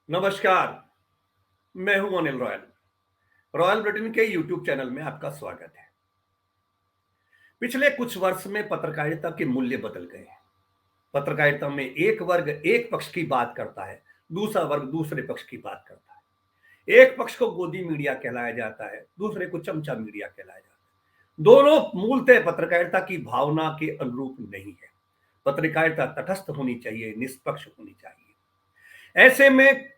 नमस्कार, मैं हूं अनिल रॉयल। रॉयल ब्रिटेन के यूट्यूब चैनल में आपका स्वागत है। पिछले कुछ वर्ष में पत्रकारिता के मूल्य बदल गए हैं। पत्रकारिता में एक वर्ग एक पक्ष की बात करता है, दूसरा वर्ग दूसरे पक्ष की बात करता है। एक पक्ष को गोदी मीडिया कहलाया जाता है, दूसरे को चमचा मीडिया कहलाया जाता है। दोनों मूलतः पत्रकारिता की भावना के अनुरूप नहीं है। पत्रकारिता तटस्थ होनी चाहिए, निष्पक्ष होनी चाहिए। ऐसे में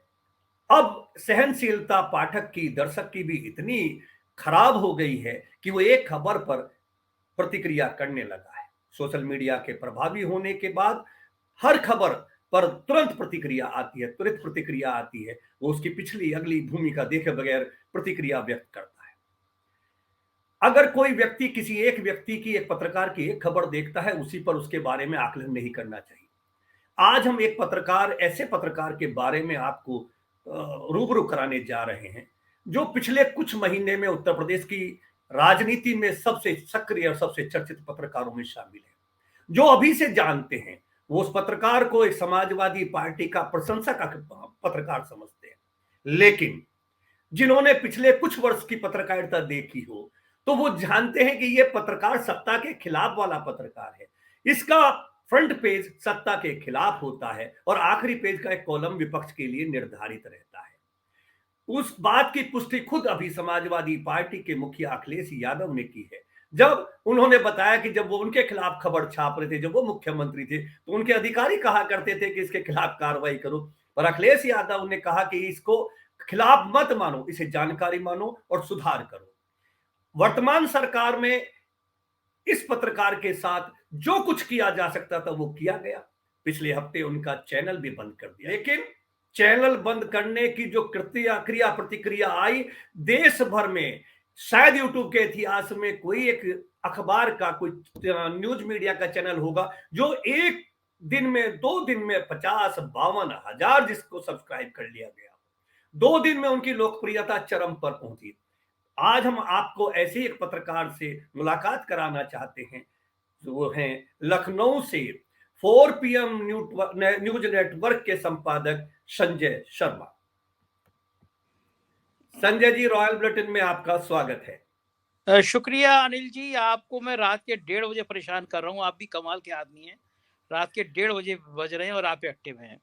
अब सहनशीलता पाठक की, दर्शक की भी इतनी खराब हो गई है कि वो एक खबर पर प्रतिक्रिया करने लगा है। सोशल मीडिया के प्रभावी होने के बाद हर खबर पर तुरंत प्रतिक्रिया आती है, त्वरित प्रतिक्रिया आती है। वो उसकी पिछली अगली भूमिका देखे बगैर प्रतिक्रिया व्यक्त करता है। अगर कोई व्यक्ति किसी एक व्यक्ति की, एक पत्रकार की एक खबर देखता है, उसी पर उसके बारे में आकलन नहीं करना चाहिए। आज हम एक पत्रकार, ऐसे पत्रकार के बारे में आपको रूबरू कराने जा रहे हैं, जो पिछले कुछ महीने में उत्तर प्रदेश की राजनीति में सबसे सक्रिय और सबसे चर्चित पत्रकारों में शामिल है। जो अभी से जानते हैं, वो उस पत्रकार को एक समाजवादी पार्टी का प्रशंसक पत्रकार समझते हैं। लेकिन जिन्होंने पिछले कुछ वर्ष की पत्रकारिता देखी हो, तो वो जानते हैं कि ये पत्रकार सत्ता के खिलाफ वाला पत्रकार है। इसका फ्रंट पेज सत्ता के खिलाफ होता है और आखिरी पेज का एक कॉलम विपक्ष के लिए निर्धारित रहता है। उस बात की पुष्टि खुद अभी समाजवादी पार्टी के मुखिया अखिलेश यादव ने की है। जब उन्होंने बताया कि जब वो उनके खिलाफ खबर छाप रहे थे, जब वो मुख्यमंत्री थे, तो उनके अधिकारी कहा करते थे कि इसके खिलाफ कार्रवाई करो। पर अखिलेश यादव ने कहा कि इसको खिलाफ मत मानो, इसे जानकारी मानो और सुधार करो। वर्तमान सरकार में इस पत्रकार के साथ जो कुछ किया जा सकता था वो किया गया। पिछले हफ्ते उनका चैनल भी बंद कर दिया, लेकिन चैनल बंद करने की जो क्रिया प्रतिक्रिया आई देश भर में, शायद यूट्यूब के इतिहास में कोई एक अखबार का, कोई न्यूज मीडिया का चैनल होगा जो एक दिन में, 2 दिन में 50-52 हजार जिसको सब्सक्राइब कर लिया गया। 2 दिन में उनकी लोकप्रियता चरम पर पहुंची। आज हम आपको ऐसे एक पत्रकार से मुलाकात कराना चाहते हैं, वो हैं लखनऊ से 4 PM न्यूज नेटवर्क के संपादक संजय शर्मा। संजय जी, रॉयल बुलेटिन में आपका स्वागत है। शुक्रिया अनिल जी। आपको मैं रात के 1:30 बजे परेशान कर रहा हूँ। आप भी कमाल के आदमी हैं। रात के 1:30 बजे बज रहे हैं और आप एक्टिव हैं।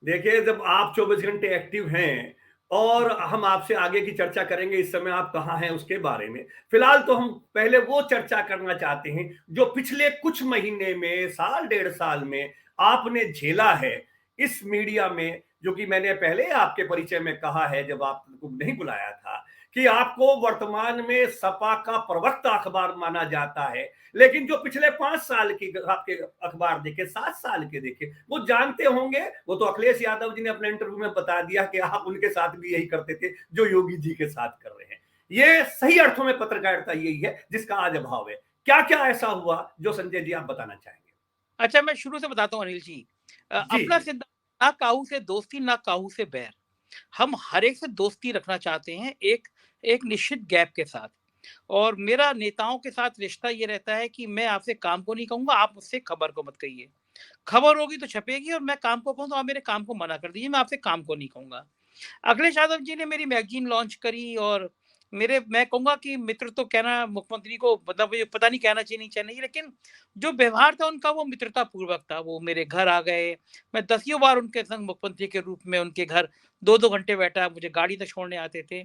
देखिए, जब आप 24 घंटे एक्टिव हैं और हम आपसे आगे की चर्चा करेंगे, इस समय आप कहाँ हैं उसके बारे में। फिलहाल तो हम पहले वो चर्चा करना चाहते हैं जो पिछले कुछ महीने में, साल 1.5 साल में आपने झेला है इस मीडिया में, जो कि मैंने पहले आपके परिचय में कहा है जब आपको नहीं बुलाया था, कि आपको वर्तमान में सपा का प्रवक्ता अखबार माना जाता है। लेकिन जो पिछले 5 साल की आपके अखबार देखे, 7 साल के देखे, वो जानते होंगे। वो तो अखिलेश यादव जी ने अपने इंटरव्यू में बता दिया कि आप उनके साथ भी यही करते थे जो योगी जी के साथ कर रहे हैं। ये सही अर्थों में पत्रकारिता यही है जिसका आज अभाव है। क्या क्या ऐसा हुआ जो संजय जी आप बताना चाहेंगे? अच्छा, मैं शुरू से बताता हूँ अनिल जी। जी। अपना सिद्धांत, ना काहू से दोस्ती ना काहू से बैर। हम हर एक से दोस्ती रखना चाहते हैं, एक एक निश्चित गैप के साथ। और मेरा नेताओं के साथ रिश्ता ये रहता है कि मैं आपसे काम को नहीं कहूंगा, आप मुझसे खबर को मत कहिए। खबर होगी तो छपेगी और मैं काम को कहूँ तो आप मेरे काम को मना कर दीजिए, मैं आपसे काम को नहीं कहूंगा। अखिलेश यादव जी ने मेरी मैगजीन लॉन्च करी और मेरे, मैं कहूंगा कि मित्र तो कहना मुख्यमंत्री को, मतलब मुझे पता नहीं कहना चाहिए नहीं चाहिए, लेकिन जो व्यवहार था उनका वो मित्रता पूर्वक था। वो मेरे घर आ गए, मैं दसियों बार उनके संग मुख्यमंत्री के रूप में उनके घर 2-2 घंटे बैठा, मुझे गाड़ी तक छोड़ने आते थे।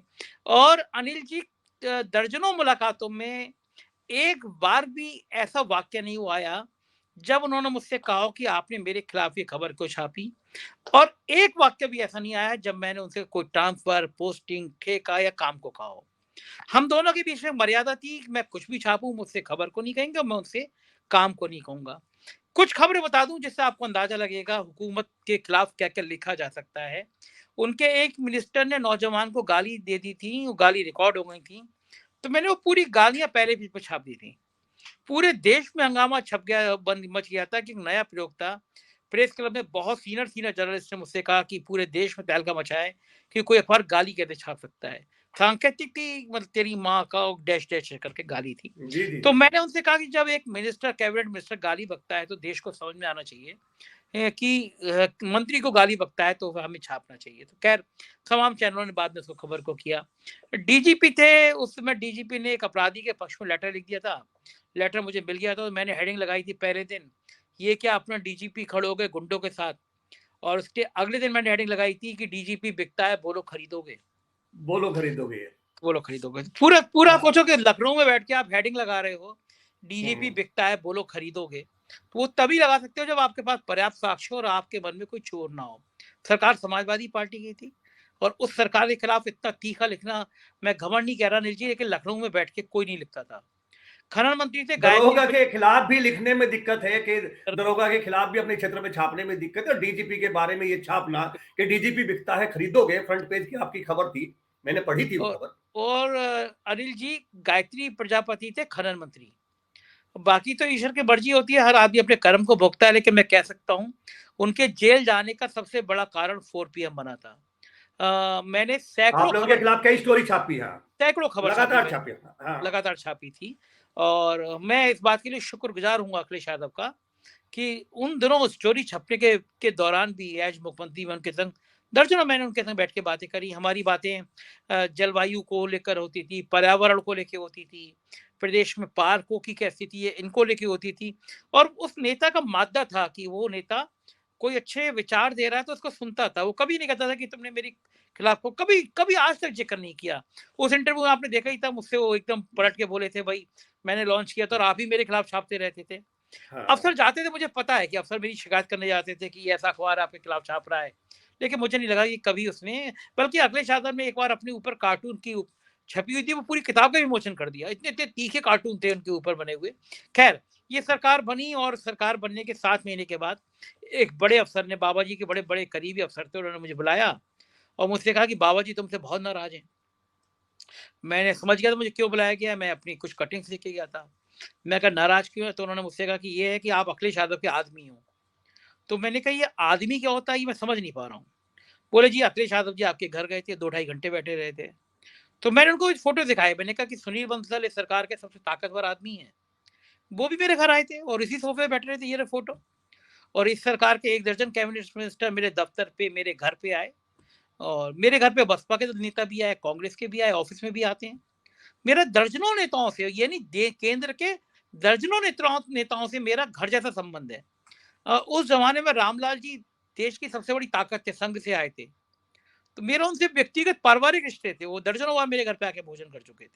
और अनिल जी, दर्जनों मुलाकातों में एक बार भी ऐसा वाक्य नहीं हुआ आया जब उन्होंने मुझसे कहा कि आपने मेरे खिलाफ ये खबर क्यों छापी। और एक वाक्य भी ऐसा नहीं आया जब मैंने उनसे कोई ट्रांसफर, पोस्टिंग, ठेका या काम को कहा हो। हम दोनों के बीच में मर्यादा थी कि मैं कुछ भी छापूं, मुझसे खबर को नहीं कहेंगे और मैं उनसे काम को नहीं कहूंगा। कुछ खबरें बता दूं जिससे आपको अंदाजा लगेगा हुकूमत के खिलाफ क्या क्या लिखा जा सकता है। उनके एक मिनिस्टर ने नौजवान को गाली दे दी थी, वो गाली रिकॉर्ड हो गई थी, तो मैंने वो पूरी गालियां पहले पेज पर छाप दी थी। पूरे देश में हंगामा छप गया, बंद मच गया था कि एक नया प्रयोग था। प्रेस क्लब में बहुत सीनियर सीनियर जर्नलिस्ट ने मुझसे कहा कि पूरे देश में तहलका मचा है कि कोई अखबार गाली कैसे छाप सकता है। सांकेतिक थी, मतलब तेरी माँ का डैश डैश करके गाली थी। जी जी तो जी। मैंने उनसे कहा कि जब एक मिनिस्टर, कैबिनेट मिनिस्टर गाली बकता है तो देश को समझ में आना चाहिए कि मंत्री को गाली बकता है तो हमें छापना चाहिए। तो खैर तमाम चैनलों ने बाद में उसको खबर को किया। डीजीपी थे उस समय, डीजीपी ने एक अपराधी के पक्ष में लेटर लिख दिया था। लेटर मुझे मिल गया था, तो मैंने हेडिंग लगाई थी पहले दिन, ये क्या अपना डीजीपी खड़े हो गए गुंडों के साथ। और उसके अगले दिन मैंने हेडिंग लगाई थी कि डीजीपी बिकता है, बोलो खरीदोगे। बोलो खरीदोगे। बोलो खरीदोगे। पूरा पूरा हाँ। सोचो कि लखनऊ में बैठ के आप हेडिंग लगा रहे हो, डीजीपी हम्म। बिकता है, बोलो खरीदोगे। तो वो तभी लगा सकते हो जब आपके पास पर्याप्त साक्ष्य और आपके मन में कोई चोर ना हो। सरकार समाजवादी पार्टी की थी, और उस सरकार के खिलाफ इतना तीखा लिखना, मैं घमंड नहीं कह रहा अनिल जी, लेकिन लखनऊ में बैठ के कोई नहीं लिखता था। खनन मंत्री थे गायत्री दरोगा के खिलाफ भी लिखने में दिक्कत है कि दरोगा के खिलाफ भी अपने क्षेत्र में छापने में दिक्कत है, और डीजीपी के बारे में ये छापना कि डीजीपी बिकता है खरीदोगे, फ्रंट पेज की आपकी खबर थी, मैंने पढ़ी थी वो और, खबर। और अनिल जी गायत्री प्रजापति थे खनन मंत्री। बाकी तो ईश्वर की मर्जी होती है, हर आदमी अपने कर्म को भोगता है, लेकिन मैं कह सकता हूँ उनके जेल जाने का सबसे बड़ा कारण 4PM बना था। मैंने सैकड़ों आपने उनके खबर, खिलाफ कई स्टोरी छापी है। सैकड़ों खबर छापी लगातार मैंने, छापी है। हाँ। लगातार छापी थी। और मैं इस बात के लिए शुक्रगुजार हूँ अखिलेश यादव का कि उन दिनों स्टोरी छपने के दौरान भी एज मुख्यमंत्री में उनके संग दर्जनों मैंने उनके संग बैठ के बातें करी। हमारी बातें जलवायु को लेकर होती थी, पर्यावरण को लेकर होती थी, प्रदेश में पार्कों की क्या स्थिति है इनको लेकर होती थी। और उस नेता का मादा था कि वो नेता कोई अच्छे विचार दे रहा है तो उसको सुनता था। वो कभी नहीं कहता था कि तुमने मेरी खिलाफ को, कभी कभी आज तक जिक्र नहीं किया। उस इंटरव्यू में आपने देखा ही था, मुझसे वो एकदम पलट के बोले थे, भाई मैंने लॉन्च किया था और आप ही मेरे खिलाफ छापते रहते थे। हाँ। अफसर जाते थे, मुझे पता है कि अफसर मेरी शिकायत करने जाते थे कि ऐसा अखबार आपके खिलाफ छाप रहा है, लेकिन मुझे नहीं लगा कि कभी उसने, बल्कि अखिलेश यादव ने एक बार अपने ऊपर कार्टून की छपी हुई थी, वो पूरी किताब का विमोचन कर दिया। इतने इतने तीखे कार्टून थे उनके ऊपर बने हुए। खैर ये सरकार बनी, और सरकार बनने के 7 महीने के बाद एक बड़े अफसर ने, बाबा जी के बड़े बड़े करीबी अफसर थे, उन्होंने मुझे बुलाया और मुझसे कहा कि बाबा जी तुमसे बहुत नाराज हैं। मैंने समझ गया था मुझे क्यों बुलाया गया, मैं अपनी कुछ कटिंग्स लेके गया था। मैं कहा नाराज क्यों है, तो उन्होंने मुझसे कहा कि ये है कि आप अखिलेश यादव के आदमी हो। तो मैंने कहा ये आदमी क्या होता है, ये मैं समझ नहीं पा रहा हूँ। बोले जी अखिलेश यादव जी आपके घर गए थे, 2 ढाई घंटे बैठे रहे थे। तो मैंने उनको फोटो दिखाए, मैंने कहा कि सुनील बंसल इस सरकार के सबसे ताकतवर आदमी है, वो भी मेरे घर आए थे और इसी सोफे पे बैठे रहे थे, ये रहे फोटो। और इस सरकार के 1 दर्जन कैबिनेट मिनिस्टर मेरे दफ्तर पे, मेरे घर पे आए, और मेरे घर पे बसपा के नेता भी आए, कांग्रेस के भी आए, ऑफिस में भी आते हैं। मेरा दर्जनों नेताओं से, यानी केंद्र के दर्जनों नेताओं से मेरा घर जैसा संबंध है। उस जमाने में रामलाल जी देश की सबसे बड़ी ताकत थे, संघ से आए थे, तो मेरा उनसे व्यक्तिगत पारिवारिक रिश्ते थे। वो दर्जनों बार मेरे घर पे आके भोजन कर चुके थे।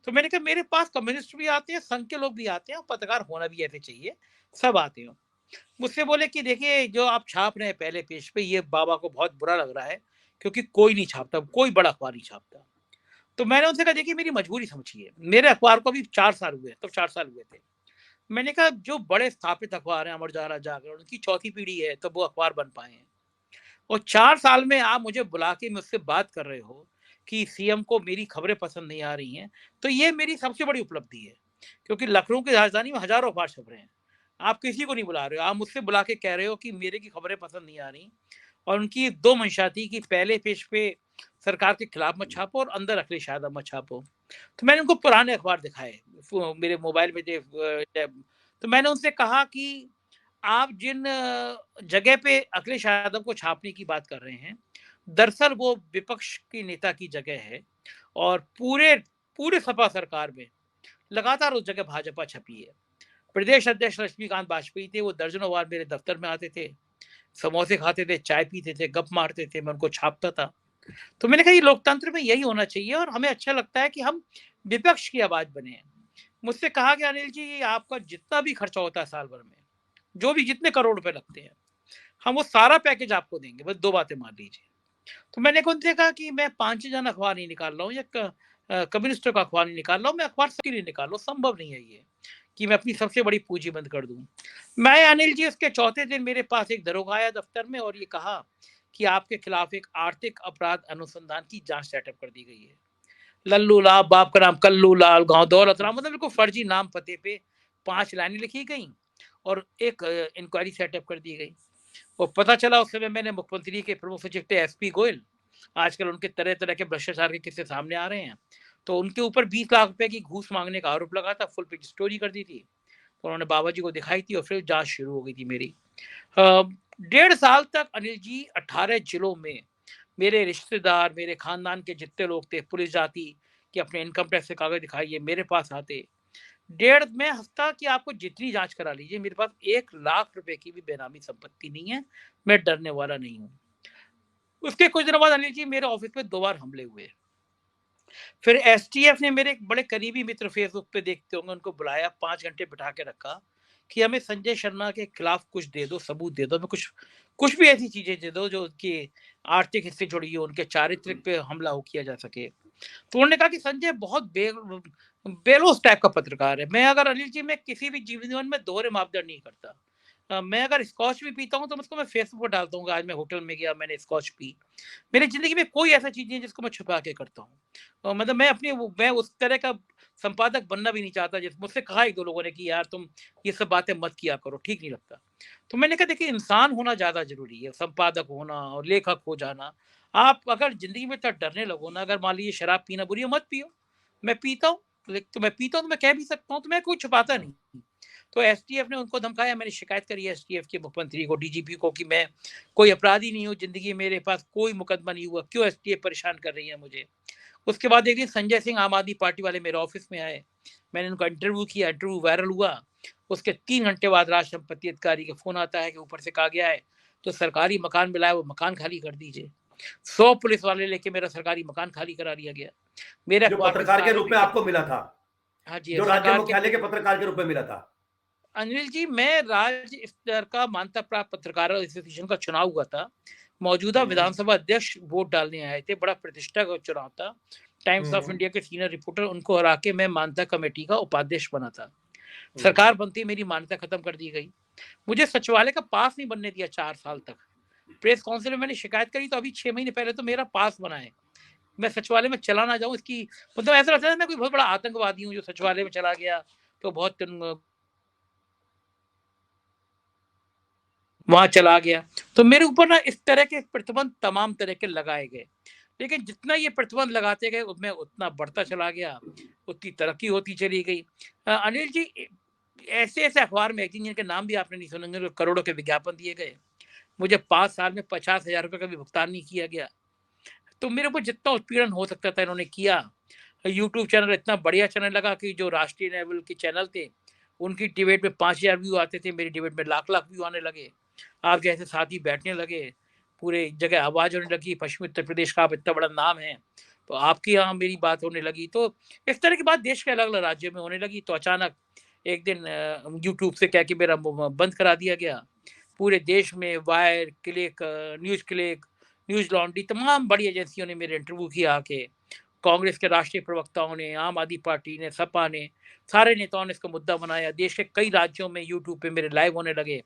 तो मैंने कहा मेरे पास कम्युनिस्ट भी आते हैं, संघ के लोग भी आते हैं, पत्रकार होना भी ऐसे चाहिए, सब आते हो। मुझसे बोले कि देखिए जो आप छाप रहे हैं पहले पेज पे, ये बाबा को बहुत बुरा लग रहा है, क्योंकि कोई नहीं छापता, कोई बड़ा अखबार नहीं छापता। तो मैंने उनसे कहा देखिए मेरी मजबूरी समझिए, मेरे अखबार को भी 4 साल हुए, तब 4 साल हुए थे। मैंने कहा जो बड़े स्थापित अखबार हैं, अमर उजाला, जागरण, उनकी चौथी पीढ़ी है तब वो अखबार बन पाए हैं, और 4 साल में आप मुझे बुला के मुझसे बात कर रहे हो कि सीएम को मेरी खबरें पसंद नहीं आ रही हैं, तो ये मेरी सबसे बड़ी उपलब्धि है। क्योंकि लखनऊ की राजधानी में हजारों अखबार छप रहे हैं, आप किसी को नहीं बुला रहे हो, आप मुझसे बुला के कह रहे हो कि मेरे की खबरें पसंद नहीं आ रही। और उनकी 2 मंशा थी कि पहले पेज पे सरकार के खिलाफ मत छापो और अंदर अखिलेश यादव मत छापो। तो मैंने उनको पुराने अखबार दिखाए, मेरे मोबाइल में थे टैब। तो मैंने उनसे कहा कि आप जिन जगह पे अखिलेश यादव को छापने की बात कर रहे हैं, दरअसल वो विपक्ष की नेता की जगह है, और पूरे पूरे सपा सरकार में लगातार उस जगह भाजपा छपी है। प्रदेश अध्यक्ष लक्ष्मीकांत वाजपेयी थे, वो दर्जनों बार मेरे दफ्तर में आते थे, समोसे खाते थे, चाय पीते थे, गप मारते थे, मैं उनको छापता था। तो मैंने कहा ये लोकतंत्र में यही होना चाहिए, और हमें अच्छा लगता है कि हम विपक्ष की आवाज बने। मुझसे कहा कि अनिल जी आपका जितना भी खर्चा होता है साल भर में, जो भी जितने करोड़ रुपए लगते हैं, हम वो सारा पैकेज आपको देंगे, बस 2 बातें मान लीजिए। तो मैंने उनसे कहा कि मैं 5 जन अखबार नहीं निकाल रहा हूँ, या कम्युनिस्टों का अखबार नहीं निकाल रहा हूँ, मैं अखबार सबके लिए निकाल रहा हूँ, संभव नहीं है ये कि मैं अपनी सबसे बड़ी पूंजी बंद कर दूं। मैं अनिल जी उसके चौथे दिन मेरे पास एक दरोगा आया दफ्तर में, और ये कहा कि आपके खिलाफ एक आर्थिक अपराध अनुसंधान की जांच सेटअप कर दी गई है। लल्लू लाल, बाप का नाम कल्लू लाल, गांव दौलत राम, मतलब बिल्कुल फर्जी नाम पते पे 5 लाइनें लिखी गई, और एक इंक्वायरी सेटअप कर दी गई। और पता चला उस समय मैंने, मुख्यमंत्री के प्रमुख सचिव थे एसपी गोयल, आजकल उनके तरह तरह के भ्रष्टाचार के किस्से सामने आ रहे हैं, तो उनके ऊपर 20 लाख रुपए की घूस मांगने का आरोप लगा था, फुल पेज स्टोरी कर दी थी। तो उन्होंने बाबा जी को दिखाई थी, और फिर जांच शुरू हो गई थी मेरी। 1.5 साल तक अनिल जी 18 जिलों में मेरे रिश्तेदार, मेरे खानदान के जितने लोग थे, पुलिस जाती कि अपने इनकम टैक्स के कागज दिखाइए, मेरे पास आते। डेढ़ मैं हफ्ता कि आपको जितनी जांच करा लीजिए, मेरे पास 1 लाख रुपए की भी बेनामी संपत्ति नहीं है, मैं डरने वाला नहीं हूँ। उसके कुछ दिनों बाद अनिल जी मेरे ऑफिस में 2 बार हमले हुए। फिर एसटीएफ ने मेरे एक बड़े करीबी मित्र फेसबुक पे देखते होंगे, उनको बुलाया, 5 घंटे बिठा के रखा कि हमें संजय शर्मा के खिलाफ कुछ दे दो, सबूत दे दो, हमें कुछ कुछ भी ऐसी चीजें दे दो जो उनकी आर्थिक हिस्से जुड़ी हो, उनके चारित्रिक पे हमला हो किया जा सके। तो उन्होंने कहा कि संजय बहुत बेलोस टाइप का पत्रकार है। मैं अगर अनिल जी, मैं किसी भी जीवन में दोहरे मापदंड नहीं करता। मैं अगर स्कॉच भी पीता हूँ तो उसको मैं फेसबुक पर डालता हूँ, आज मैं होटल में गया, मैंने स्कॉच पी। मेरी जिंदगी में कोई ऐसा चीज नहीं है जिसको मैं छुपा के करता हूँ। मतलब मैं उस तरह का संपादक बनना भी नहीं चाहता। जिस मुझसे कहा 1-2 लोगों ने कि यार तुम ये सब बातें मत किया करो, ठीक नहीं लगता। तो मैंने कहा देखिए, इंसान होना ज्यादा जरूरी है, संपादक होना और लेखक हो जाना। आप अगर जिंदगी में इतना डरने लगो ना, अगर मान लीजिए शराब पीना बुरी है, मत पियो। मैं पीता हूँ, तो मैं पीता हूँ तो मैं कह भी सकता हूँ, तो मैं कुछ छुपाता नहीं। तो एसटीएफ ने उनको धमकाया, मैंने शिकायत करी एसटीएफ के मुख्यमंत्री को, डीजीपी को, कि मैं कोई अपराधी नहीं हूँ, जिंदगी मेरे पास कोई मुकदमा नहीं हुआ, क्यों एसटीएफ परेशान कर रही है मुझे। उसके बाद एक दिन संजय सिंह आम आदमी पार्टी वाले मेरे ऑफिस में आए, मैंने उनका इंटरव्यू किया, इंटरव्यू वायरल हुआ। उसके 3 घंटे बाद राज संपत्ति अधिकारी का फोन आता है कि ऊपर से कहा गया है तो सरकारी मकान मिला है, वो मकान खाली कर दीजिए। 100 पुलिस वाले लेके मेरा सरकारी मकान खाली करा दिया गया। मेरे जो अखबार के पत्रकार के सारे रूप में विज्ञापन, आपको मिला था, हाँ जी, जो राज्य सरकार के, मुख्यालय के पत्रकार के रूप में मिला था। अनिल जी, मैं राज्य स्तर का मान्यता प्राप्त पत्रकार एसोसिएशन का चुनाव हुआ था। मौजूदा हम्म। विधानसभा अध्यक्ष वोट डालने आए थे, बड़ा प्रतिष्ठा का चुनाव था। Times of hmm. इंडिया के सीनियर रिपोर्टर, उनको हरा के मैं मान्यता कमेटी का उपाध्यक्ष बना था। हम्म। सरकार बनती मेरी मान्यता खत्म कर दी गई। मुझे सचिवालय का पास नहीं बनने दिया 4 साल तक। प्रेस काउंसिल में मैंने शिकायत करी तो अभी 6 महीने पहले तो मेरा पास बना है। मैं सचिवालय में चला ना जाऊं, इसकी मतलब ऐसा लगता है मैं कोई बहुत बड़ा आतंकवादी हूँ जो सचिवालय में चला गया तो बहुत वहां चला गया। तो मेरे ऊपर ना इस तरह के प्रतिबंध तमाम तरह के लगाए गए, लेकिन जितना ये प्रतिबंध लगाते गए मैं उतना बढ़ता चला गया, उतनी तरक्की होती चली गई। अनिल जी, ऐसे ऐसे अखबार मैगजीन जिनके नाम भी आपने नहीं सुनेंगे, तो करोड़ों के विज्ञापन दिए गए। मुझे 5 साल में 50,000 रुपए का भी भुगतान नहीं किया गया। तो मेरे ऊपर जितना उत्पीड़न हो सकता था इन्होंने किया। यूट्यूब चैनल इतना बढ़िया चैनल लगा कि जो राष्ट्रीय लेवल के चैनल थे, उनकी डिबेट में 5,000 व्यू आते थे, मेरी डिबेट में लाख लाख व्यू आने लगे। आप जैसे साथी बैठने लगे, पूरे जगह आवाज होने लगी, पश्चिमी उत्तर प्रदेश का आप इतना बड़ा नाम है, तो आपकी यहाँ मेरी बात होने लगी। तो इस तरह की बात देश के अलग अलग राज्यों में होने लगी। तो अचानक एक दिन यूट्यूब से क्या कि मेरा बंद करा दिया गया। पूरे देश में wire, click, news click, news laundry, तमाम बड़ी एजेंसियों ने मेरे इंटरव्यू किया आके। कांग्रेस के राष्ट्रीय प्रवक्ताओं ने, आम आदमी पार्टी ने, सपा ने, सारे नेताओं ने इसको मुद्दा बनाया। देश के कई राज्यों में यूट्यूब पे मेरे लाइव होने लगे।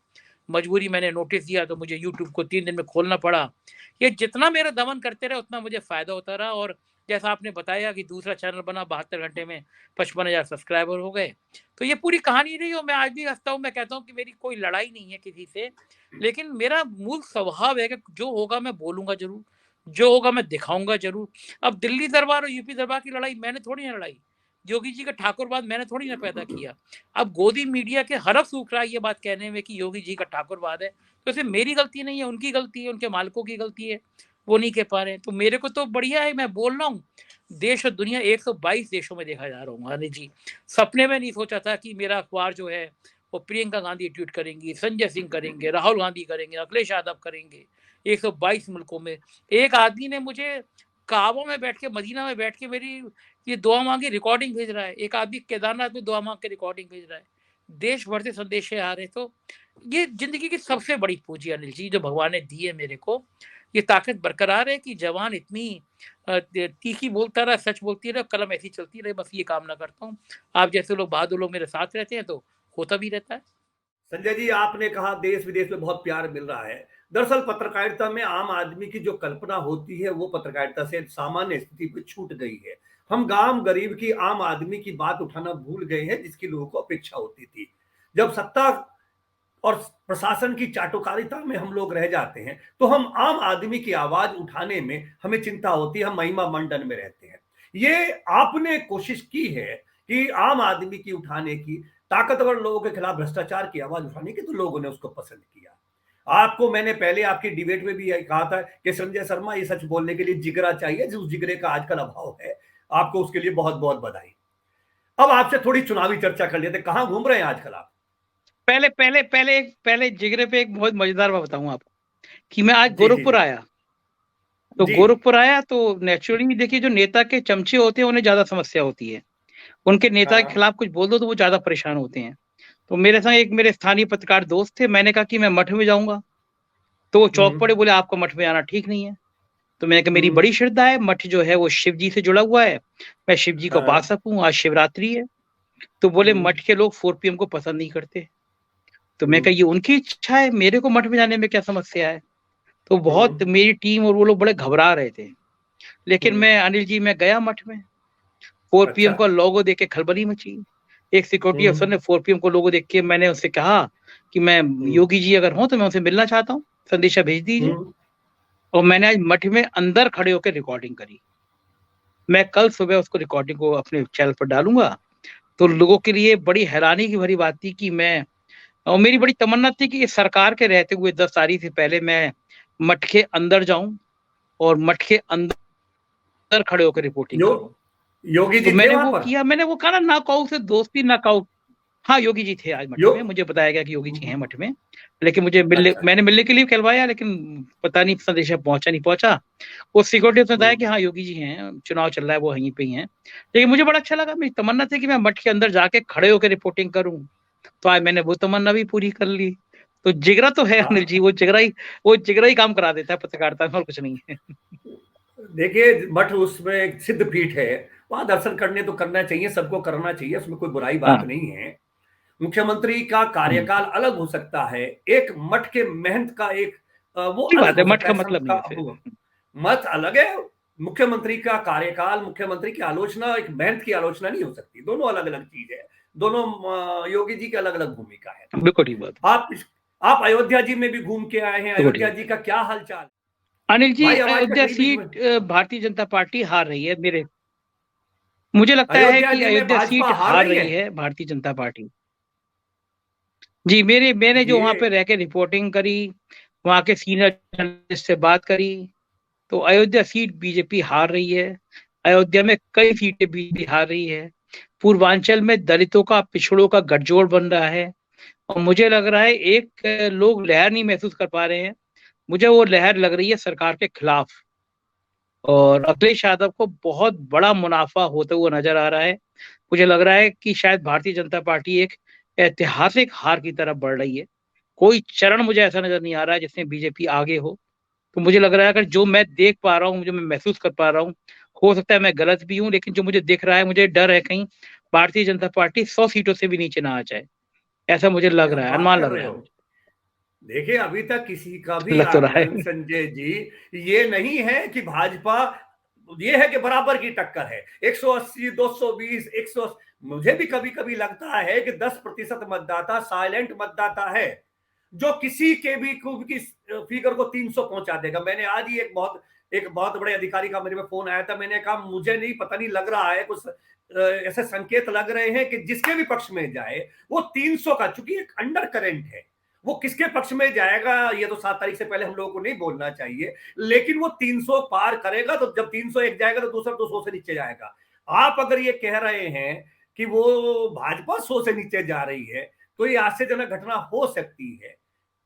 मजबूरी, मैंने नोटिस दिया तो मुझे यूट्यूब को 3 दिन में खोलना पड़ा। ये जितना मेरा दमन करते रहे उतना मुझे फायदा होता रहा। और जैसा आपने बताया कि दूसरा चैनल बना, 72 घंटे में 55,000 सब्सक्राइबर हो गए। तो ये पूरी कहानी रही। और मैं आज भी हंसता हूँ, मैं कहता हूँ कि मेरी कोई लड़ाई नहीं है किसी से, लेकिन मेरा मूल स्वभाव है कि जो होगा मैं बोलूंगा जरूर, जो होगा मैं दिखाऊंगा जरूर। अब दिल्ली दरबार और यूपी दरबार की लड़ाई मैंने थोड़ी ना लड़ाई, योगी जी का ठाकुरवाद मैंने थोड़ी ना पैदा किया। अब गोदी मीडिया के हरफ सूख रहा है ये बात कहने में कि योगी जी का ठाकुरवाद है, तो इसमें मेरी गलती नहीं है, उनकी गलती है, उनके मालिकों की गलती है, वो नहीं कह पा रहे हैं। तो मेरे को तो बढ़िया है, मैं बोल रहा हूँ। देश और दुनिया 122 देशों में देखा जा रहा हूँ अनिल जी। सपने में नहीं सोचा था कि मेरा अखबार जो है वो प्रियंका गांधी ट्वीट करेंगी, संजय सिंह करेंगे, राहुल गांधी करेंगे, अखिलेश यादव करेंगे, 122 मुल्कों में। एक आदमी ने मुझे काबा में बैठ के, मदीना में बैठ के मेरी ये दुआ मांगी रिकॉर्डिंग भेज रहा है। एक आदमी केदारनाथ में दुआ मांग के रिकॉर्डिंग भेज रहा है। देश भर से संदेशे आ रहे। तो ये जिंदगी की सबसे बड़ी पूंजी अनिल जी जो भगवान ने दी है मेरे को, ये ताकत बरकरार है कि जवान इतनी तीखी बोलता रहा, सच बोलती रहे, कलम ऐसी चलती रहे, बस ये कामना करता हूँ। आप जैसे लोग, बहादुर लोग मेरे साथ रहते हैं तो होता भी रहता है। संजय जी, आपने कहा देश विदेश में बहुत प्यार मिल रहा है। दरअसल पत्रकारिता में आम आदमी की जो कल्पना होती है वो पत्रकारिता से सामान्य स्थिति पे छूट गई है। हम गांव गरीब की, आम आदमी की बात उठाना भूल गए हैं जिसकी लोगों को अपेक्षा होती थी। जब सत्ता और प्रशासन की चाटुकारिता में हम लोग रह जाते हैं तो हम आम आदमी की आवाज उठाने में हमें चिंता होती है, हम महिमा मंडन में रहते हैं। ये आपने कोशिश की है कि आम आदमी की उठाने की, ताकतवर लोगों के खिलाफ भ्रष्टाचार की आवाज उठाने की, तो लोगों ने उसको पसंद किया। आपको मैंने पहले आपकी डिबेट में भी यही कहा था कि संजय शर्मा, ये सच बोलने के लिए जिगरा चाहिए, जो जिगरे का आजकल अभाव है। आपको उसके लिए बहुत बहुत बधाई। अब आपसे थोड़ी चुनावी चर्चा कर लेते। कहां घूम रहे हैं आजकल आप? पहले जिगरे पे एक बहुत मजेदार बात बताऊं आपको कि मैं आज जी जी गोरखपुर जी आया। तो जी। गोरखपुर आया तो नेचुरली देखिए, जो नेता के चमचे होते हैं उन्हें ज्यादा समस्या होती है। उनके नेता के हाँ। खिलाफ कुछ बोल दो तो वो ज्यादा परेशान होते हैं। तो मेरे संग एक मेरे स्थानीय पत्रकार दोस्त थे, मैंने कहा कि मैं मठ में जाऊंगा। तो वो चौंक हम्म पड़े, बोले आपको मठ में आना ठीक नहीं है। तो मैंने कहा मेरी हम्म। बड़ी श्रद्धा है, मठ जो है वो शिव जी से जुड़ा हुआ है, मैं शिव जी को पा हाँ। सकूं, आज शिवरात्रि है। तो बोले हम्म मठ के लोग 4 PM को पसंद नहीं करते। तो मैं हम्म कहा ये उनकी इच्छा है, मेरे को मठ में जाने में क्या समस्या है। तो बहुत हम्म मेरी टीम और वो लोग बड़े घबरा रहे थे। लेकिन हम्म। मैं अनिल जी, मैं गया मठ में। 4 PM अच्छा। का लोगो देख के खलबली मची। एक सिक्योरिटी अफसर हम्म ने 4 PM को लोगो देख के, मैंने उससे कहा कि मैं हम्म योगी जी अगर हो तो मैं उनसे मिलना चाहता हूँ, संदेशा भेज दीजिए। हम्म। और मैंने आज मठ में अंदर खड़े होकर रिकॉर्डिंग करी। मैं कल सुबह उसको रिकॉर्डिंग को अपने चैनल पर डालूंगा। तो लोगों के लिए बड़ी हैरानी की भरी बात थी कि मैं, और मेरी बड़ी तमन्ना थी कि इस सरकार के रहते हुए 10 तारीख से पहले मैं मठ के अंदर जाऊं और मठ के अंदर खड़े होकर रिपोर्टिंग यो करूं। योगी तो जी थे मैंने वहां वो पर? किया, मैंने वो कहा ना काऊ से दोस्ती ना काऊ। हाँ, योगी जी थे आज मठ यो में, मुझे बताया गया कि योगी जी हैं मठ में। लेकिन मुझे मिलने, अच्छा। मैंने मिलने के लिए कहलवाया, लेकिन पता नहीं संदेशा पहुंचा नहीं पहुंचा। वो सिक्योरिटी ने बताया कि हम्म। हाँ योगी जी हैं, चुनाव चल रहा है, वो वहीं पे ही हैं। लेकिन मुझे बड़ा अच्छा लगा, मेरी तमन्ना थी कि मैं मठ के अंदर जाके खड़े होकर रिपोर्टिंग करूं। तो आज मैंने वो तमन्ना भी पूरी कर ली। तो जिगरा तो है अनिल जी, हाँ। वो जिगरा ही काम करा देता है पत्रकारिता में, और कुछ नहीं है। देखिए, मठ उसमें एक सिद्ध पीठ है। वहां दर्शन करने तो करना चाहिए, सबको करना चाहिए, उसमें कोई बुराई बात हाँ। नहीं है। मुख्यमंत्री का हम्म। कार्यकाल अलग हो सकता है, एक मठ के महंत का एक वो सही अलग बात है, हो मठ सकता का है, संत मतलब नहीं का वैसे। वो मत अलग है। मुख्यमंत्री का कार्यकाल, मुख्यमंत्री की आलोचना एक महंत की आलोचना नहीं हो सकती, दोनों अलग अलग चीज है। दोनों योगी जी की अलग अलग भूमिका है। बिल्कुल ठीक बात। आप आप अयोध्या जी में भी घूम के आए हैं, बिल्कुल ठीक अयोध्या बात। जी का क्या हालचाल? अनिल जी, भाई आवाज कट अयोध्या रही बीच में। सीट भारतीय जनता पार्टी हार रही है मेरे, मुझे लगता है अयोध्या कि जी में अयोध्या सीट भाजपा हार हार रही है? रही है भारतीय जनता पार्टी। जी, मैंने जो वहां ये पे रह के रिपोर्टिंग करी, वहां के सीनियर जर्नलिस्ट से बात करी, तो अयोध्या सीट बीजेपी हार रही है। अयोध्या में कई सीटें बीजेपी हार रही है। पूर्वांचल में दलितों का, पिछड़ों का गठजोड़ बन रहा है। और मुझे लग रहा है एक लोग लहर नहीं महसूस कर पा रहे हैं, मुझे वो लहर लग रही है सरकार के खिलाफ। और अखिलेश यादव को बहुत बड़ा मुनाफा होता हुआ नजर आ रहा है। मुझे लग रहा है कि शायद भारतीय जनता पार्टी एक ऐतिहासिक हार की तरफ बढ़ रही है। कोई चरण मुझे ऐसा नजर नहीं आ रहा है जिसमें बीजेपी आगे हो। तो मुझे लग रहा है, अगर जो मैं देख पा रहा हूँ, जो मैं महसूस कर पा रहा हूँ, हो सकता है मैं गलत भी हूँ, लेकिन जो मुझे दिख रहा है, मुझे डर है कहीं भारतीय जनता पार्टी 100 सीटों से भी नीचे ना आ जाए। ऐसा मुझे लग क्या रहा है, बात अनुमान कर लग रहे रहा है हो? मुझे। देखिए, अभी तक किसी का भी लग तो रहा आकलन, है। संजय जी, ये नहीं है कि भाजपा, ये है कि बराबर की टक्कर है, 180, 220, 100। मुझे भी कभी कभी लगता है कि 10% मतदाता साइलेंट मतदाता है, जो किसी के भी की फिगर को 300 पहुंचा देगा। मैंने आज ही एक बहुत बड़े अधिकारी का मेरे में फोन आया था। मैंने कहा मुझे नहीं, पता नहीं, लग रहा है कुछ ऐसे संकेत लग रहे हैं कि जिसके भी पक्ष में जाए वो 300 का, चूंकि एक अंडर करेंट है, वो किसके पक्ष में जाएगा ये तो 7 तारीख से पहले हम लोगों को नहीं बोलना चाहिए। लेकिन वो 300 पार करेगा, तो जब 300 एक जाएगा तो दूसरा 200 से नीचे जाएगा। आप अगर ये कह रहे हैं कि वो भाजपा 100 से नीचे जा रही है, तो ये आश्चर्यजनक घटना हो सकती है।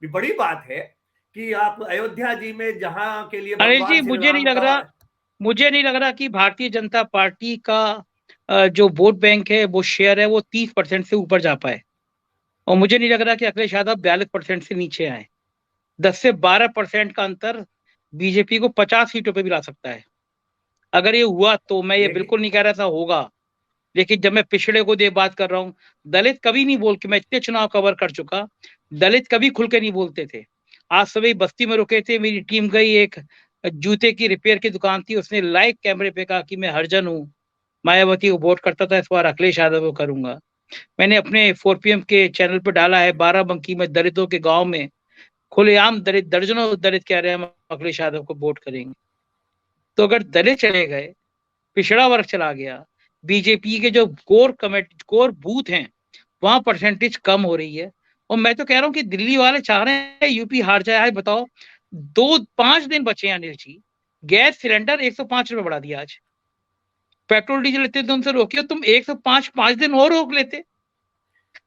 ये बड़ी बात है कि आप अयोध्या जी में, जहां के लिए अनिल जी, भगवान श्री राम का। मुझे नहीं लग रहा कि भारतीय जनता पार्टी का जो वोट बैंक है, वो शेयर है, वो 30% से ऊपर जा पाए। और मुझे नहीं लग रहा कि अखिलेश यादव 42% से नीचे आए। 10 से 12% का अंतर बीजेपी को 50 सीटों पे भी ला सकता है। अगर ये हुआ तो, मैं ये देखिए। बिल्कुल नहीं कह रहा था होगा, लेकिन जब मैं पिछड़े को दे बात कर रहा हूँ, दलित कभी नहीं बोल के, मैं इतने चुनाव कवर कर चुका, दलित कभी खुल के नहीं बोलते थे। आज सुबह बस्ती में रुके थे, मेरी टीम गई, एक जूते की रिपेयर की दुकान थी, उसने लाइव कैमरे पे कहा कि मैं हरिजन हूँ, मायावती को वोट करता था, इस बार अखिलेश यादव को करूंगा। मैंने अपने 4 PM के चैनल पर डाला है, बाराबंकी में दलितों के गांव में खुलेआम दलित, दर्जनों दलित कह रहे हैं हम अखिलेश यादव को वोट करेंगे। तो अगर दलित चले गए, पिछड़ा वर्ग चला गया, बीजेपी के जो कोर कमेटी, कोर बूथ हैं, वहां परसेंटेज कम हो रही है, और मैं तो कह रहा हूँ कि दिल्ली वाले चाह रहे हैं यूपी हार जाए। आज बताओ, 5 दिन बचे हैं अनिल जी, गैस सिलेंडर 105 रुपए बढ़ा दिया आज। पेट्रोल डीजल इतने दिन से रोके, तुम 105 5 दिन और रोक लेते।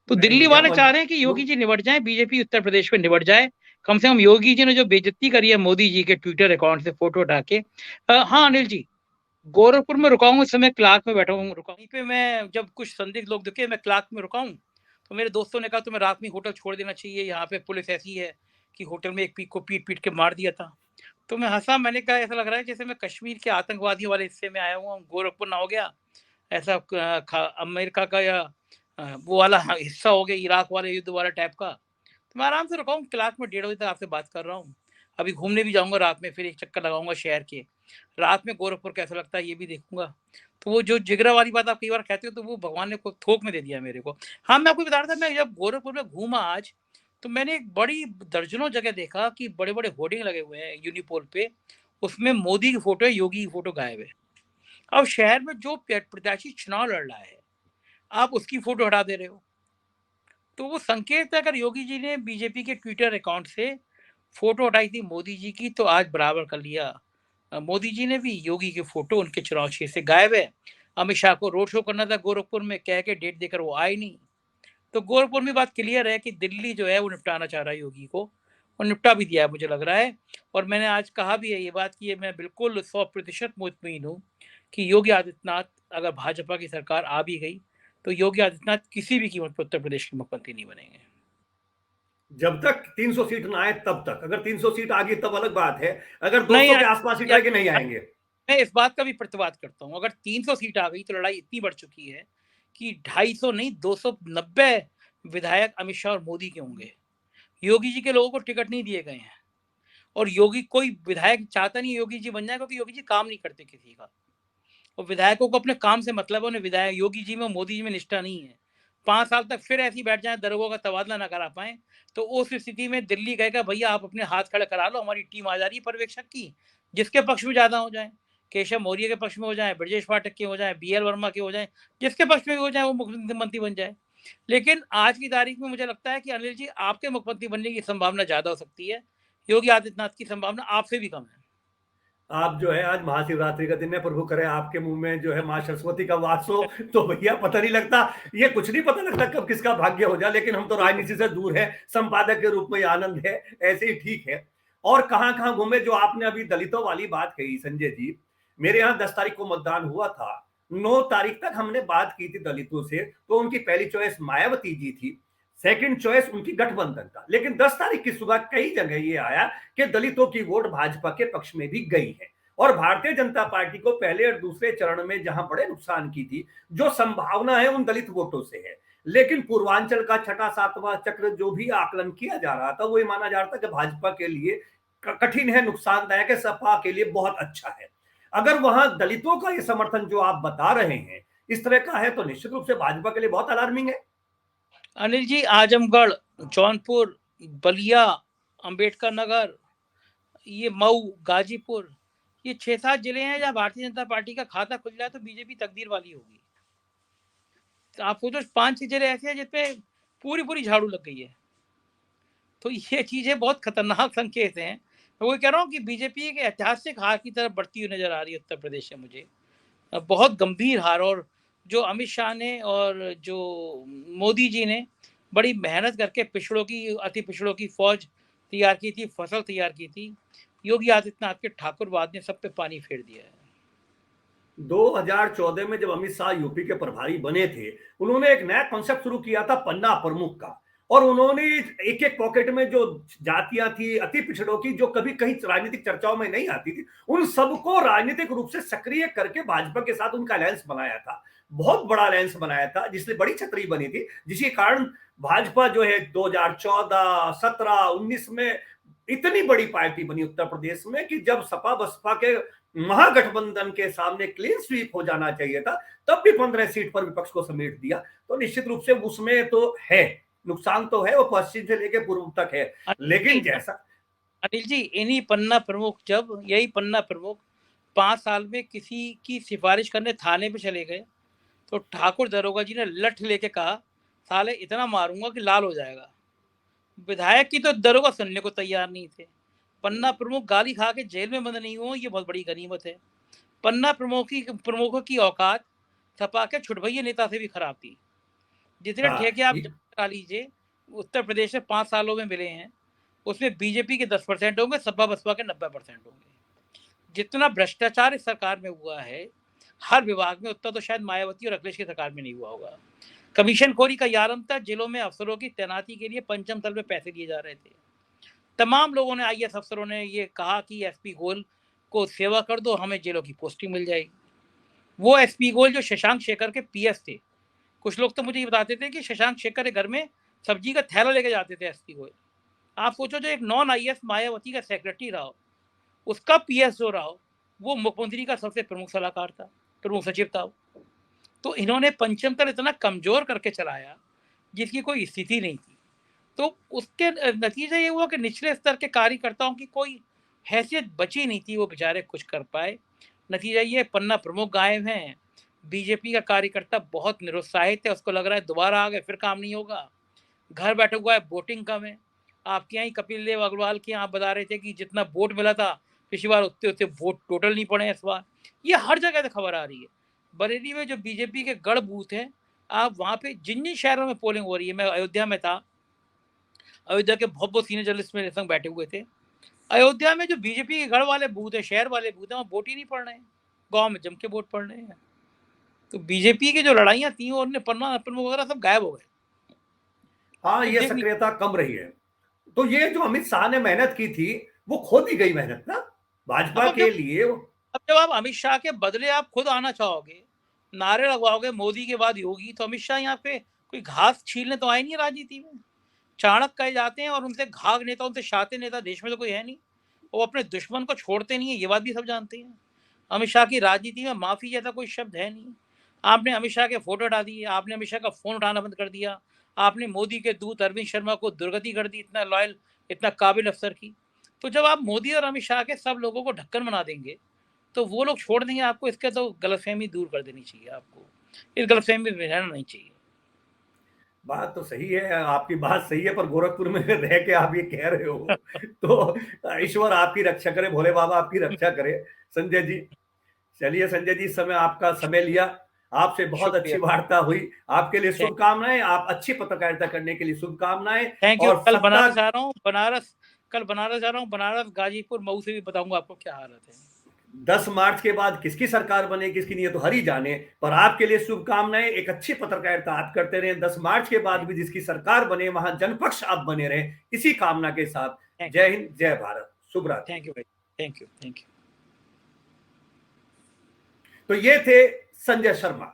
तो नहीं दिल्ली भैया वाले चाह रहे हैं कि योगी जी निपट जाए, बीजेपी उत्तर प्रदेश में निपट जाए। कम से कम योगी जी ने जो बेइज्जती करी है मोदी जी के ट्विटर अकाउंट से फोटो उठा के। हाँ अनिल जी, गोरखपुर में रुका हूँ, इस समय क्लार्क में बैठा हूँ, रुका हूँ। पे मैं जब कुछ संदिग्ध लोग दिखे, मैं क्लार्क में रुका हूँ, तो मेरे दोस्तों ने कहा तुम्हें रात में होटल छोड़ देना चाहिए, यहाँ पे पुलिस ऐसी है कि होटल में एक पीक को पीट पीट के मार दिया था। तो मैं हंसा, मैंने कहा ऐसा लग रहा है जैसे मैं कश्मीर के आतंकवादियों वाले हिस्से में आया हुआ हूँ, गोरखपुर ना हो गया ऐसा अमेरिका का या वो वाला हिस्सा हो गया, इराक वाले युद्ध वाला टाइप का। तो मैं आराम से रुका हूँ क्लास में, 1:30 बजे तक आपसे बात कर रहा हूँ। अभी घूमने भी जाऊंगा रात में, फिर एक चक्कर लगाऊंगा शहर के, रात में गोरखपुर कैसा लगता है ये भी देखूंगा। तो वो जो जिगरा वाली बात आप कई बार कहते हो, तो वो भगवान ने थोक में दे दिया मेरे को। हाँ, मैं आपको बता रहा था, मैं जब गोरखपुर में घूमा आज, तो मैंने एक बड़ी दर्जनों जगह देखा कि बड़े बड़े होर्डिंग लगे हुए हैं यूनिपोल पे, उसमें मोदी की फोटो है, योगी की फोटो गायब है। अब शहर में जो प्रत्याशी चुनाव लड़ रहा है, आप उसकी फोटो हटा दे रहे हो, तो वो संकेत है। अगर योगी जी ने बीजेपी के ट्विटर अकाउंट से फोटो हटाई थी मोदी जी की, तो आज बराबर कर लिया मोदी जी ने भी। योगी की फोटो उनके चुनाव क्षेत्र से गायब है। अमित शाह को रोड शो करना था गोरखपुर में, कह के डेट देकर वो आए नहीं। तो गोरखपुर में बात क्लियर है कि दिल्ली जो है वो निपटाना चाह रहा है योगी को, और निपटा भी दिया है मुझे लग रहा है। और मैंने आज कहा भी है ये बात कि मैं बिल्कुल 100% मुतमईन हूँ कि योगी आदित्यनाथ, अगर भाजपा की सरकार आ भी गई, तो योगी आदित्यनाथ किसी भी कीमत पर उत्तर प्रदेश के मुख्यमंत्री नहीं बनेंगे। जब तक 300 सीट ना आए तब तक, अगर 300 सीट आ गई तब अलग बात है, अगर नहीं 200 के आसपास सीट आएगी नहीं आएंगे। मैं इस बात का भी प्रतिवाद करता हूँ, अगर 300 सीट आ गई तो लड़ाई इतनी बढ़ चुकी है कि 250 नहीं 290 विधायक अमित शाह और मोदी के होंगे। योगी जी के लोगों को टिकट नहीं दिए गए हैं, और योगी कोई विधायक चाहता नहीं योगी जी बन जाए, क्योंकि योगी जी काम नहीं करते किसी का, और विधायकों को अपने काम से मतलब है। उन्हें विधायक योगी जी में मोदी जी में निष्ठा नहीं है। 5 साल तक फिर ऐसी बैठ जाए, दरोगों का तबादला ना करा पाए, तो उस स्थिति में दिल्ली कहेगा भैया आप अपने हाथ खड़े करा लो, हमारी टीम आ जा रही है पर्यवेक्षक की, जिसके पक्ष में ज्यादा हो जाए, केशव मौर्य के पक्ष में हो जाए, ब्रजेश पाठक के हो जाए, BL वर्मा के हो जाए, जिसके पक्ष में हो जाए वो मुख्यमंत्री बन जाए। लेकिन आज की तारीख में मुझे लगता है कि अनिल जी, आपके मुख्यमंत्री बनने की संभावना ज्यादा हो सकती है, योगी आदित्यनाथ की संभावना आपसे भी कम है। आप जो है, आज महाशिवरात्रि का दिन है, प्रभु करे आपके मुंह में जो है मां सरस्वती का वास हो, तो भैया पता नहीं लगता, ये कुछ नहीं पता लगता कब किसका भाग्य हो जाए। लेकिन हम तो राजनीति से दूर है, संपादक के रूप में आनंद है, ऐसे ही ठीक है। और कहां कहां घूमे, जो आपने अभी दलितों वाली बात कही संजय जी, मेरे यहाँ 10 तारीख को मतदान हुआ था, 9 तारीख तक हमने बात की थी दलितों से, तो उनकी पहली चॉइस मायावती जी थी, सेकंड चॉइस उनकी गठबंधन था। लेकिन 10 तारीख की सुबह कई जगह ये आया कि दलितों की वोट भाजपा के पक्ष में भी गई है, और भारतीय जनता पार्टी को पहले और दूसरे चरण में जहां बड़े नुकसान की थी, जो संभावना है उन दलित वोटों से है। लेकिन पूर्वांचल का छठा सातवां चक्र जो भी आकलन किया जा रहा था, वो ये माना जा रहा था कि भाजपा के लिए कठिन है, नुकसानदायक है, सपा के लिए बहुत अच्छा है। अगर वहां दलितों का ये समर्थन जो आप बता रहे हैं इस तरह का है, तो निश्चित रूप से भाजपा के लिए बहुत अलार्मिंग है। अनिल जी, आजमगढ़, जौनपुर, बलिया, अंबेडकर नगर, ये मऊ, गाजीपुर, ये 6-7 जिले हैं जहाँ भारतीय जनता पार्टी का खाता खुल जाए तो बीजेपी तकदीर वाली होगी। तो आप सोचो 5-6 जिले ऐसे हैं जिसपे पूरी पूरी झाड़ू लग गई है। तो ये चीजें बहुत खतरनाक संकेत हैं। मैं वही कह रहा हूँ कि बीजेपी एक ऐतिहासिक हार की तरफ बढ़ती हुई नजर आ रही है उत्तर प्रदेश से मुझे, बहुत गंभीर हार। और जो अमित शाह ने और जो मोदी जी ने बड़ी मेहनत करके पिछड़ों की, अति पिछड़ों की फौज तैयार की थी, फसल तैयार की थी, योगी आदित्यनाथ के ठाकुरवाद ने सब पे पानी फेर दिया है। 2014 में जब अमित शाह यूपी के प्रभारी बने थे, उन्होंने एक नया कॉन्सेप्ट शुरू किया था पन्ना प्रमुख का, और उन्होंने एक एक पॉकेट में जो जातियां थी अति पिछड़ों की, जो कभी कहीं राजनीतिक चर्चाओं में नहीं आती थी, उन सबको राजनीतिक रूप से सक्रिय करके भाजपा के साथ उनका अलायंस बनाया था। बहुत बड़ा अलायंस बनाया था, जिससे बड़ी छतरी बनी थी, जिसके कारण भाजपा जो है 2014, 17, 19 में इतनी बड़ी पार्टी बनी उत्तर प्रदेश में कि जब सपा बसपा के महागठबंधन के सामने क्लीन स्वीप हो जाना चाहिए था, तब भी 15 सीट पर विपक्ष को समेट दिया। तो निश्चित रूप से उसमें तो है नुकसान, तो है, वो पश्चिम से लेकर पूर्व तक है। लेकिन जैसा अनिल जी, इन्हीं पन्ना प्रमुख, जब यही पन्ना प्रमुख 5 साल में किसी की सिफारिश करने थाने पे चले गए, तो ठाकुर दरोगा जी ने लठ लेके कहा साले इतना मारूंगा कि लाल हो जाएगा। विधायक की तो दरोगा सुनने को तैयार नहीं थे। पन्ना प्रमुख गाली खा के जेल में बंद नहीं हुए, ये बहुत बड़ी गनीमत है। पन्ना प्रमुखों की औकात सपा के छुटभइये नेता से भी खराब थी। जितने ठेके आप लगा लीजिए उत्तर प्रदेश में 5 सालों में मिले हैं, उसमें बीजेपी के 10% होंगे, सपा बसपा के 90% होंगे। जितना भ्रष्टाचार इस सरकार में हुआ है हर विभाग में, उतना तो शायद मायावती और अखिलेश की सरकार में नहीं हुआ होगा। कमीशनखोरी का ये आलम था, जिलों में अफसरों की तैनाती के लिए पंचम तल में पैसे दिए जा रहे थे। तमाम लोगों ने, आईएएस अफसरों ने ये कहा कि एसपी गोयल को सेवा कर दो, हमें जेलों की पोस्टिंग मिल जाएगी। वो एसपी गोयल जो शशांक शेखर के पीएस थे, कुछ लोग तो मुझे ये बताते थे कि शशांक शेखर के घर में सब्जी का थैला लेके जाते थे एसपी गोयल। आप सोचो, जो एक नॉन आईएएस मायावती का सेक्रेटरी रहा हो, उसका पीएस जो रहा हो, वो मुख्यमंत्री का सबसे प्रमुख सलाहकार था, प्रमुख सचिव था। तो इन्होंने पंचम तल इतना कमजोर करके चलाया जिसकी कोई स्थिति नहीं थी। तो उसके नतीजा ये हुआ कि निचले स्तर के कार्यकर्ताओं की कोई हैसियत बची नहीं थी, वो बेचारे कुछ कर पाए। नतीजा ये, पन्ना प्रमुख गायब हैं, बीजेपी का कार्यकर्ता बहुत निरुत्साहित है, उसको लग रहा है दोबारा आ गए फिर काम नहीं होगा। घर बैठे हुआ है, वोटिंग कम है। आपके यहाँ ही कपिल देव अग्रवाल के यहाँ आप बता रहे थे कि जितना वोट मिला था पिछली बार उतने उतने वोट टोटल नहीं पड़े इस बार। ये हर जगह से खबर आ रही है। बरेली में जो बीजेपी के गढ़ बूथ है, आप वहाँ पे जिन जिन शहरों में पोलिंग हो रही है, मैं अयोध्या में था, अयोध्या के बहुत बहुत सीनियर जर्नलिस्ट मेरे संग बैठे हुए थे। अयोध्या में जो बीजेपी के गढ़ वाले बूथ है, शहर वाले बूथ है, वहाँ वोट ही नहीं पड़ रहे हैं, गाँव में जम के वोट पड़ रहे हैं। तो बीजेपी की जो लड़ाइयाँ थी और पन्ना प्रमुख वगैरह सब गायब हो गए। हाँ, ये सक्रियता कम रही है। तो ये जो अमित शाह ने मेहनत की थी वो खो दी गई मेहनत ना भाजपा के लिए। अब जब आप अमित शाह के बदले आप खुद आना चाहोगे, नारे लगवाओगे मोदी के बाद योगी, तो अमित शाह यहाँ पे कोई घास छीलने तो आए नहीं राजनीति में। चाणक्य कहे जाते हैं और उनसे घाघ नेता, उनसे शाते नेता देश में तो कोई है नहीं। वो अपने दुश्मन को छोड़ते नहीं है, ये बात भी सब जानते हैं। अमित शाह की राजनीति में माफी जैसा कोई शब्द है नहीं। आपने अमित शाह के फोटो हटा दिए, आपने अमित शाह का फोन उठाना बंद कर दिया, आपने मोदी के दूत अरविंद शर्मा को दुर्गति कर दी, इतना लॉयल, इतना काबिल अफसर की। तो जब आप मोदी और अमित शाह के सब लोगों को ढक्कन बना देंगे तो वो लोग छोड़ देंगे आपको। इसके तो गलतफहमी दूर कर देनी चाहिए आपको, इस गलतफहमी में रहना नहीं चाहिए। बात तो सही है, आपकी बात सही है, पर गोरखपुर में रह के आप ये कह रहे हो तो ईश्वर आपकी रक्षा करे, भोले बाबा आपकी रक्षा करे। संजय जी, चलिए संजय जी, इस समय आपका समय लिया, आपसे बहुत अच्छी वार्ता हुई। आपके लिए शुभकामनाएं, आप अच्छी पत्रकारिता करने के लिए शुभकामनाएं। Thank you. और कल बनारस जा रहा हूँ, बनारस गाजीपुर मऊ से भी बताऊंगा आपको क्या हालत है। 10 मार्च के बाद किसकी सरकार बने, किसकी नहीं है तो हरी जाने, पर आपके लिए शुभकामनाएं। एक अच्छी पत्रकारिता आप करते रहे, 10 मार्च के बाद भी जिसकी सरकार बने वहां जनपक्ष आप बने रहे, इसी कामना के साथ जय हिंद, जय भारत, शुभ रात्रि। थैंक यू भाई, थैंक यू, थैंक यू। तो ये थे संजय शर्मा,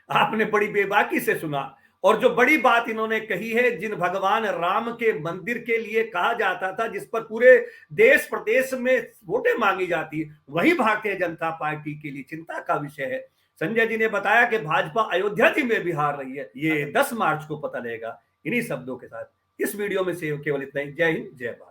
आपने बड़ी बेबाकी से सुना। और जो बड़ी बात इन्होंने कही है, जिन भगवान राम के मंदिर के लिए कहा जाता था, जिस पर पूरे देश प्रदेश में वोटें मांगी जाती, वही भारतीय जनता पार्टी के लिए चिंता का विषय है। संजय जी ने बताया कि भाजपा अयोध्या जी में भी हार रही है, ये 10 मार्च को पता लगेगा। इन्हीं शब्दों के साथ इस वीडियो में से केवल इतना ही। जय हिंद, जय भारत।